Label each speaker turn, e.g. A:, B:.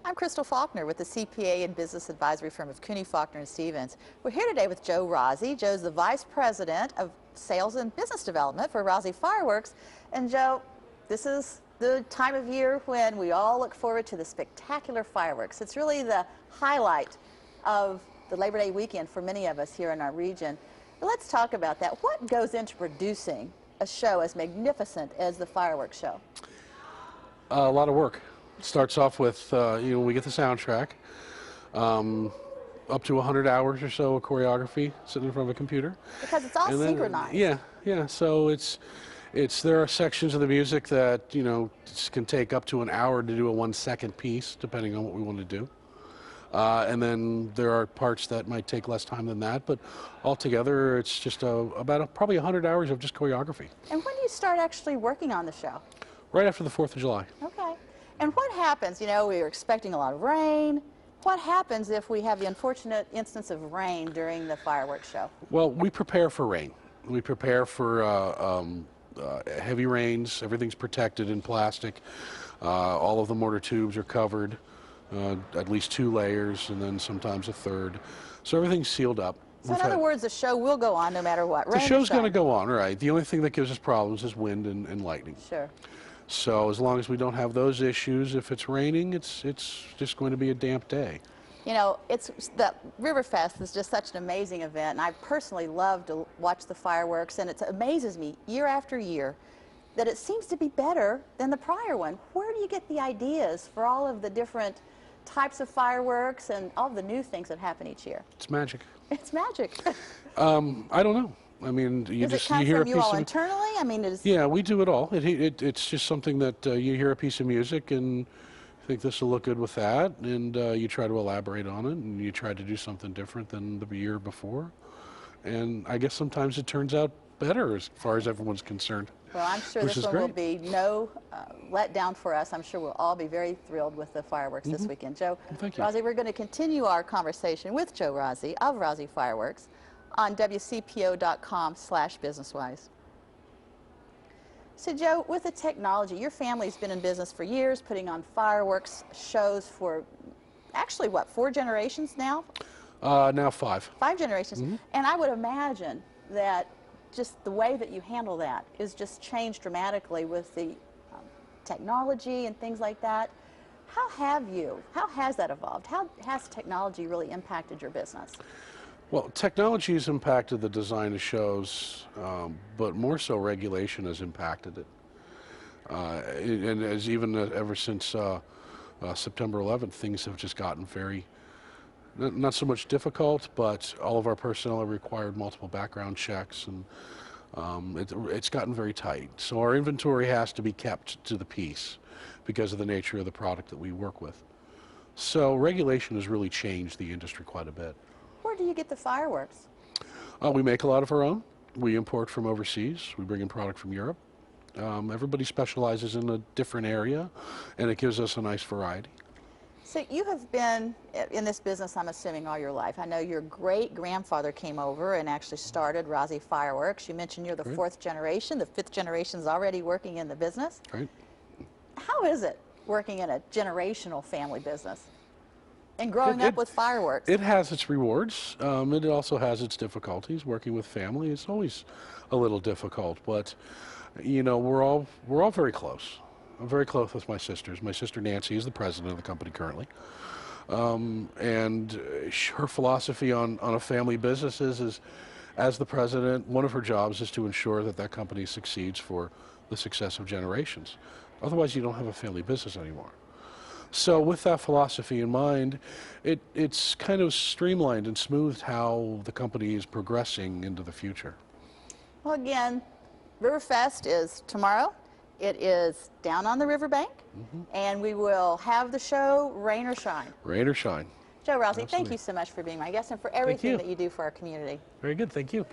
A: I'm Crystal Faulkner with the CPA and Business Advisory firm of Cooney, Faulkner & Stevens. We're here today with Joe Rozzi. Joe's the Vice President of Sales and Business Development for Rozzi Fireworks. And Joe, this is the time of year when we all look forward to the spectacular fireworks. It's really the highlight of the Labor Day weekend for many of us here in our region. But let's talk about that. What goes into producing a show as magnificent as the fireworks show?
B: A lot of work. It starts off with, we get the soundtrack, up to 100 hours or so of choreography sitting in front of a computer.
A: Because it's all synchronized.
B: Yeah. So there are sections of the music that, can take up to an hour to do a 1-second piece, depending on what we want to do. And then there are parts that might take less time than that, but altogether it's just probably 100 hours of just choreography.
A: And when do you start actually working on the show?
B: Right after the 4th of July.
A: Okay. And what happens, we were expecting a lot of rain. What happens if we have the unfortunate instance of rain during the fireworks show?
B: Well, we prepare for rain. We prepare for heavy rains. Everything's protected in plastic. All of the mortar tubes are covered, at least 2 layers, and then sometimes a 3rd. So everything's sealed up.
A: So in other words, the show will go on no matter what,
B: rain. The show's going to go on, right. The only thing that gives us problems is wind and lightning.
A: Sure.
B: So as long as we don't have those issues, if it's raining, it's just going to be a damp day.
A: The Riverfest is just such an amazing event, and I personally love to watch the fireworks, and it amazes me year after year that it seems to be better than the prior one. Where do you get the ideas for all of the different types of fireworks and all the new things that happen each year?
B: It's magic.
A: It's magic.
B: I don't know. I mean,
A: Does it come from you all internally? I mean,
B: yeah, we do it all. It's just something that you hear a piece of music and think this will look good with that, and you try to elaborate on it, and you try to do something different than the year before. And I guess sometimes it turns out better as far as everyone's concerned.
A: Well, I'm sure this one will be no letdown for us. I'm sure we'll all be very thrilled with the fireworks this weekend. Joe Rozzi, we're going to continue our conversation with Joe Rozzi of Rozzi Fireworks on WCPO.com/businesswise. So Joe, with the technology, your family's been in business for years, putting on fireworks shows for actually, what, 4 generations now?
B: Now 5.
A: 5 generations. And I would imagine that just the way that you handle that is just changed dramatically with the technology and things like that. How has that evolved? How has technology really impacted your business?
B: Well, technology has impacted the design of shows, but more so regulation has impacted it. And as ever since September 11th, things have just gotten very, not so much difficult, but all of our personnel have required multiple background checks, and it's gotten very tight. So our inventory has to be kept to the piece because of the nature of the product that we work with. So regulation has really changed the industry quite a bit.
A: Where do you get the fireworks?
B: We make a lot of our own. We import from overseas. We bring in product from Europe. Everybody specializes in a different area, and it gives us a nice variety.
A: So you have been in this business, I'm assuming, all your life. I know your great-grandfather came over and actually started Rozzi Fireworks. You mentioned you're the 4th generation. The 5th generation's already working in the business.
B: Right.
A: How is it working in a generational family business and growing up with fireworks?
B: It has its rewards. It also has its difficulties. Working with family is always a little difficult, but we're all very close. I'm very close with my sisters. My sister Nancy is the president of the company currently, and her philosophy on a family business is, as the president, one of her jobs is to ensure that that company succeeds for the success of generations. Otherwise, you don't have a family business anymore. So with that philosophy in mind, it's kind of streamlined and smoothed how the company is progressing into the future.
A: Well, again, Riverfest is tomorrow. It is down on the riverbank, and we will have the show rain or shine.
B: Rain or shine.
A: Joe Rozzi, thank you so much for being my guest and for everything that you do for our community.
B: Very good. Thank you.